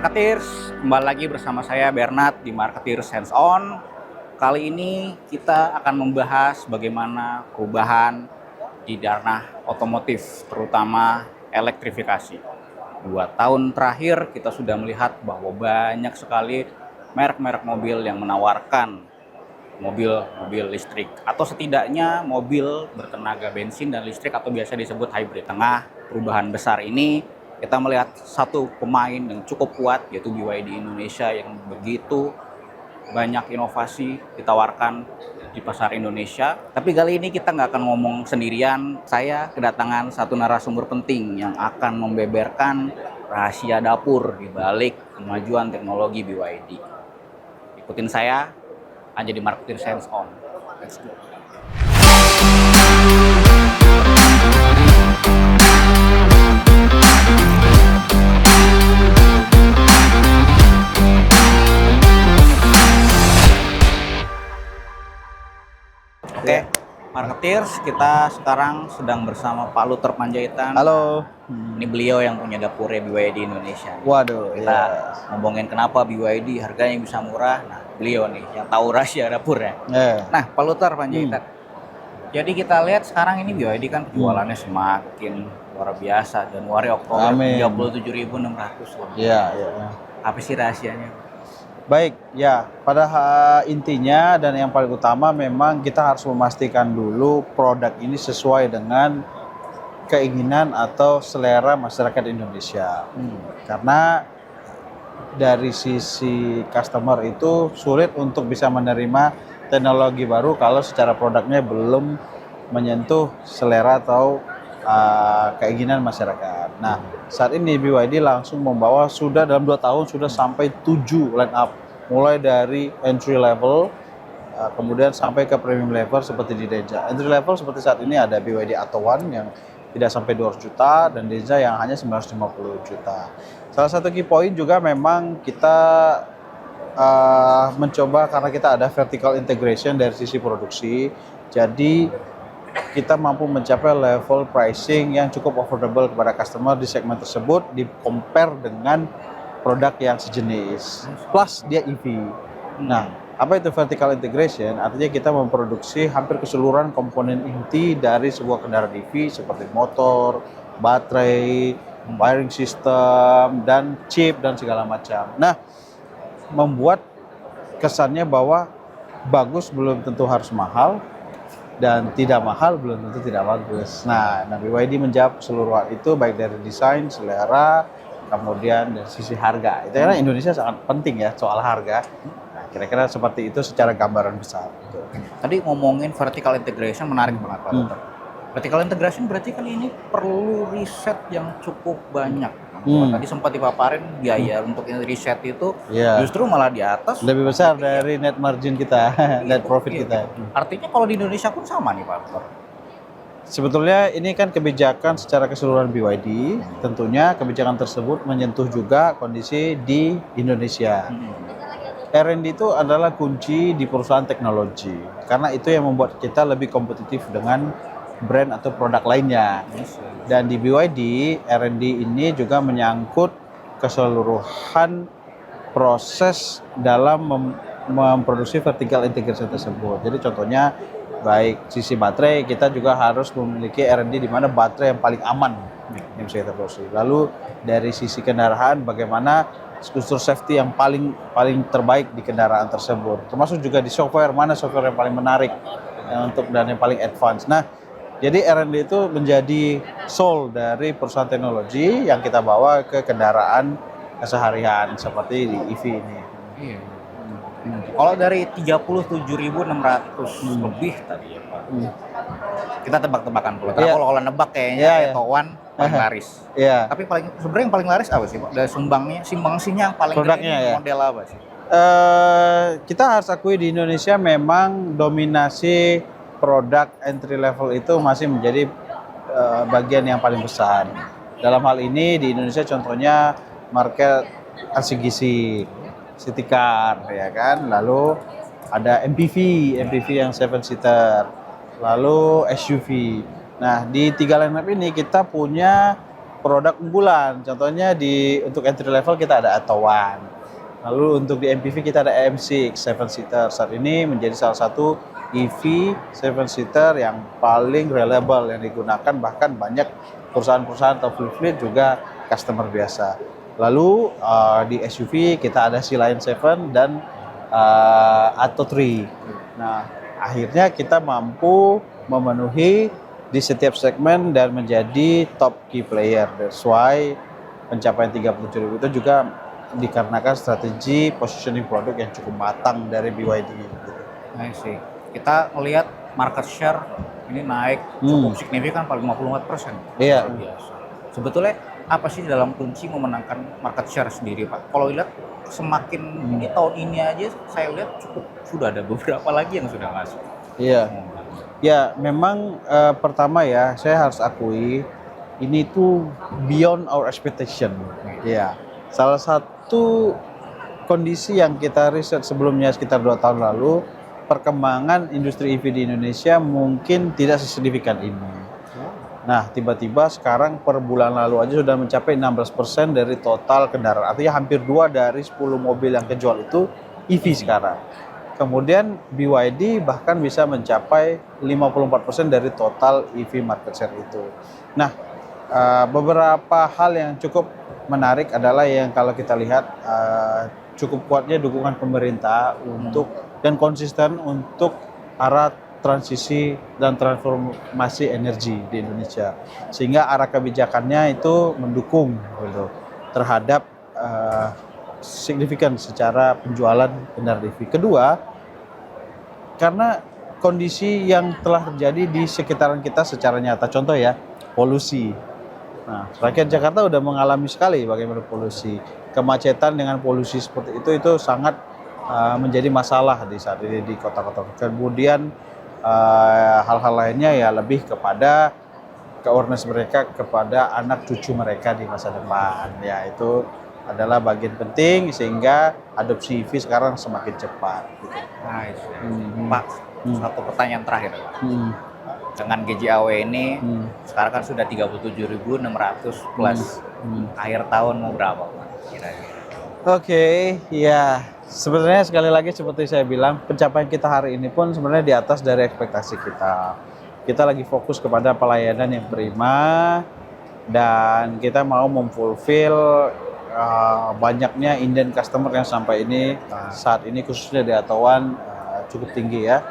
Marketeers, kembali lagi bersama saya Bernard di Marketeers Hands On. Kali ini kita akan membahas bagaimana perubahan di ranah otomotif, terutama elektrifikasi. 2 tahun terakhir kita sudah melihat bahwa banyak sekali merek-merek mobil yang menawarkan mobil listrik, atau setidaknya mobil bertenaga bensin dan listrik atau biasa disebut hybrid. Tengah perubahan besar ini, kita melihat satu pemain yang cukup kuat, yaitu BYD Indonesia, yang begitu banyak inovasi ditawarkan di pasar Indonesia. Tapi kali ini kita nggak akan ngomong sendirian. Saya kedatangan satu narasumber penting yang akan membeberkan rahasia dapur di balik kemajuan teknologi BYD. Ikutin saya hanya di Marketeers Hands On. Let's go. Oke, Marketeers, kita sekarang sedang bersama Pak Luther Panjaitan. Halo. Ini beliau yang punya dapurnya BYD Indonesia. Waduh, kita ngomongin kenapa BYD harganya bisa murah. Nah, beliau nih yang tahu rahasia dapurnya. Nah, Pak Luther Panjaitan. Jadi kita lihat sekarang ini BYD kan penjualannya semakin luar biasa. Januari Oktober 37.600. Iya. Apa sih rahasianya? Baik, ya, pada intinya dan yang paling utama memang kita harus memastikan dulu produk ini sesuai dengan keinginan atau selera masyarakat Indonesia. Karena dari sisi customer itu sulit untuk bisa menerima teknologi baru kalau secara produknya belum menyentuh selera atau keinginan masyarakat. Nah, saat ini BYD langsung membawa sudah dalam 2 tahun sudah sampai 7 line up, mulai dari entry level, kemudian sampai ke premium level seperti di Denza. Entry level seperti saat ini ada BYD Atto One yang tidak sampai 200 juta dan Denza yang hanya 950 juta. Salah satu key point juga memang kita mencoba karena kita ada vertical integration dari sisi produksi, jadi kita mampu mencapai level pricing yang cukup affordable kepada customer di segmen tersebut di compare dengan produk yang sejenis. Plus dia EV. Nah, apa itu vertical integration? Artinya kita memproduksi hampir keseluruhan komponen inti dari sebuah kendaraan EV seperti motor, baterai, wiring system, dan chip dan segala macam. Nah, membuat kesannya bahwa bagus belum tentu harus mahal, dan tidak mahal belum tentu tidak bagus. Nah, BYD menjawab seluruh hal itu baik dari desain, selera, kemudian dari sisi harga. Itu karena Indonesia sangat penting ya soal harga. Nah, kira-kira seperti itu secara gambaran besar. Tadi ngomongin vertical integration menarik banget Pak Luther. Vertical integration berarti kan ini perlu riset yang cukup banyak. Tadi sempat dipaparin biaya untuk riset itu justru malah di atas. Lebih besar dari net margin kita, net profit kita. Artinya kalau di Indonesia pun sama nih Pak Luther. Sebetulnya ini kan kebijakan secara keseluruhan BYD. Tentunya kebijakan tersebut menyentuh juga kondisi di Indonesia. R&D itu adalah kunci di perusahaan teknologi. Karena itu yang membuat kita lebih kompetitif dengan brand atau produk lainnya. Dan di BYD, R&D ini juga menyangkut keseluruhan proses dalam memproduksi vertical integration tersebut. Jadi contohnya, baik sisi baterai, kita juga harus memiliki R&D di mana baterai yang paling aman yang bisa kita produksi. Lalu dari sisi kendaraan, bagaimana unsur safety yang paling terbaik di kendaraan tersebut. Termasuk juga di software, mana software yang paling menarik untuk dan yang paling advance. Nah, jadi R&D itu menjadi soul dari perusahaan teknologi yang kita bawa ke kendaraan keseharian seperti di EV ini. Kalau dari 37.600 lebih tadi ya Pak, kita tebak-tebakan dulu. Kalau nebak kayaknya Atto One paling laris. Tapi sebenarnya yang paling laris apa sih Pak? Dari sumbangsinya yang paling gede model apa sih? Kita harus akui di Indonesia memang dominasi produk entry level itu masih menjadi bagian yang paling besar. Dalam hal ini di Indonesia contohnya market LCGC, City Car, ya kan. Lalu ada MPV yang 7-seater, lalu SUV. Nah, di 3 line up ini kita punya produk unggulan. Contohnya untuk entry level kita ada Atto1. Lalu untuk di MPV kita ada AM6 7 seater. Saat ini menjadi salah satu EV 7 seater yang paling reliable yang digunakan, bahkan banyak perusahaan-perusahaan atau fleet juga customer biasa. Lalu di SUV kita ada Sea Lion 7 dan Atto3. Nah, akhirnya kita mampu memenuhi di setiap segmen dan menjadi top key player. That's why pencapaian 37.000 itu juga dikarenakan strategi positioning produk yang cukup matang dari BYD. I see. Kita melihat market share ini naik cukup signifikan, paling 54%. Iya. Biasa. Sebetulnya apa sih dalam kunci memenangkan market share sendiri, Pak? Kalau lihat semakin ini tahun ini aja saya lihat sudah ada beberapa lagi yang sudah masuk. Iya. Ya, memang pertama ya saya harus akui ini tuh beyond our expectation. Ya. Salah satu kondisi yang kita riset sebelumnya sekitar 2 tahun lalu, perkembangan industri EV di Indonesia mungkin tidak sesignifikan ini. Nah, tiba-tiba sekarang per bulan lalu aja sudah mencapai 16% dari total kendaraan. Artinya hampir 2 dari 10 mobil yang kejual itu EV sekarang. Kemudian BYD bahkan bisa mencapai 54% dari total EV market share itu. Nah, beberapa hal yang cukup menarik adalah yang kalau kita lihat cukup kuatnya dukungan pemerintah untuk dan konsisten untuk arah transisi dan transformasi energi di Indonesia, sehingga arah kebijakannya itu mendukung gitu, terhadap signifikan secara penjualan kendaraan EV. Kedua, karena kondisi yang telah terjadi di sekitaran kita secara nyata, contoh ya, polusi. Nah, rakyat Jakarta udah mengalami sekali bagaimana polusi. Kemacetan dengan polusi seperti itu sangat menjadi masalah di saat ini di kota-kota. Kemudian hal-hal lainnya ya lebih kepada awareness mereka kepada anak cucu mereka di masa depan. Ya, itu adalah bagian penting sehingga adopsi EV sekarang semakin cepat. Gitu. Nice. Pak, satu pertanyaan terakhir. Dengan GJAW ini sekarang kan sudah 37.600 plus. Akhir tahun mau berapa, Pak? Kira-kira. Oke, ya sebenarnya sekali lagi seperti saya bilang, pencapaian kita hari ini pun sebenarnya di atas dari ekspektasi kita. Kita lagi fokus kepada pelayanan yang prima dan kita mau memfulfill banyaknya inden customer yang sampai ini saat ini khususnya di Atto1 cukup tinggi ya.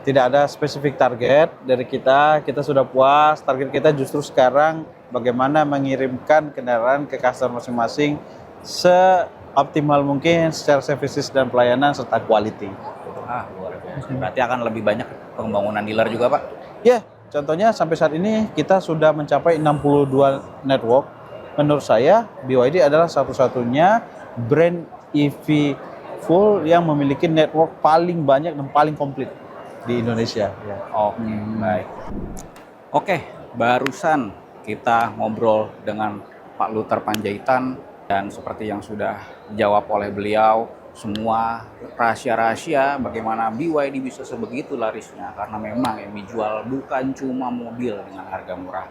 Tidak ada spesifik target dari kita sudah puas. Target kita justru sekarang bagaimana mengirimkan kendaraan ke customer masing-masing seoptimal mungkin secara services dan pelayanan serta quality. Luar biasa. Berarti akan lebih banyak pengembangan dealer juga, Pak? Ya, contohnya sampai saat ini kita sudah mencapai 62 network. Menurut saya BYD adalah satu-satunya brand EV full yang memiliki network paling banyak dan paling komplit di Indonesia. Ya. Oke, baik. Oke, barusan kita ngobrol dengan Pak Luther Panjaitan dan seperti yang sudah dijawab oleh beliau, semua rahasia-rahasia bagaimana BYD bisa sebegitu larisnya, karena memang yang dijual bukan cuma mobil dengan harga murah.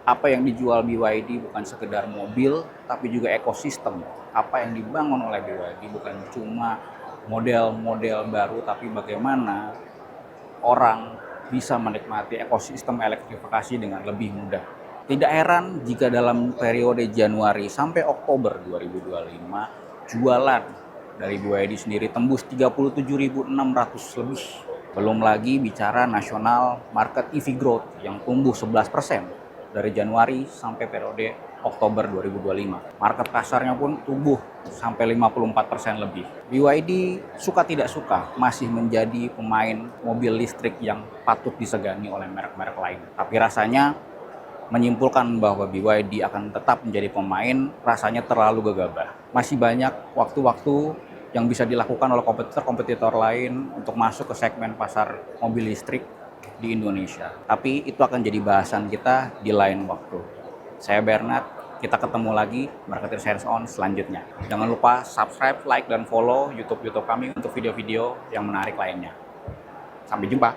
Apa yang dijual BYD bukan sekedar mobil, tapi juga ekosistem. Apa yang dibangun oleh BYD bukan cuma model-model baru, tapi bagaimana orang bisa menikmati ekosistem elektrifikasi dengan lebih mudah. Tidak heran jika dalam periode Januari sampai Oktober 2025, jualan dari BYD sendiri tembus 37.600 lebih. Belum lagi bicara nasional market EV growth yang tumbuh 11% dari Januari sampai periode Oktober 2025. Market pasarnya pun tumbuh sampai 54% lebih. BYD suka tidak suka masih menjadi pemain mobil listrik yang patut disegani oleh merek-merek lain. Tapi rasanya menyimpulkan bahwa BYD akan tetap menjadi pemain rasanya terlalu gegabah. Masih banyak waktu-waktu yang bisa dilakukan oleh kompetitor lain untuk masuk ke segmen pasar mobil listrik di Indonesia. Tapi itu akan jadi bahasan kita di lain waktu. Saya Bernard, kita ketemu lagi Marketeers Hands On selanjutnya. Jangan lupa subscribe, like, dan follow YouTube kami untuk video-video yang menarik lainnya. Sampai jumpa.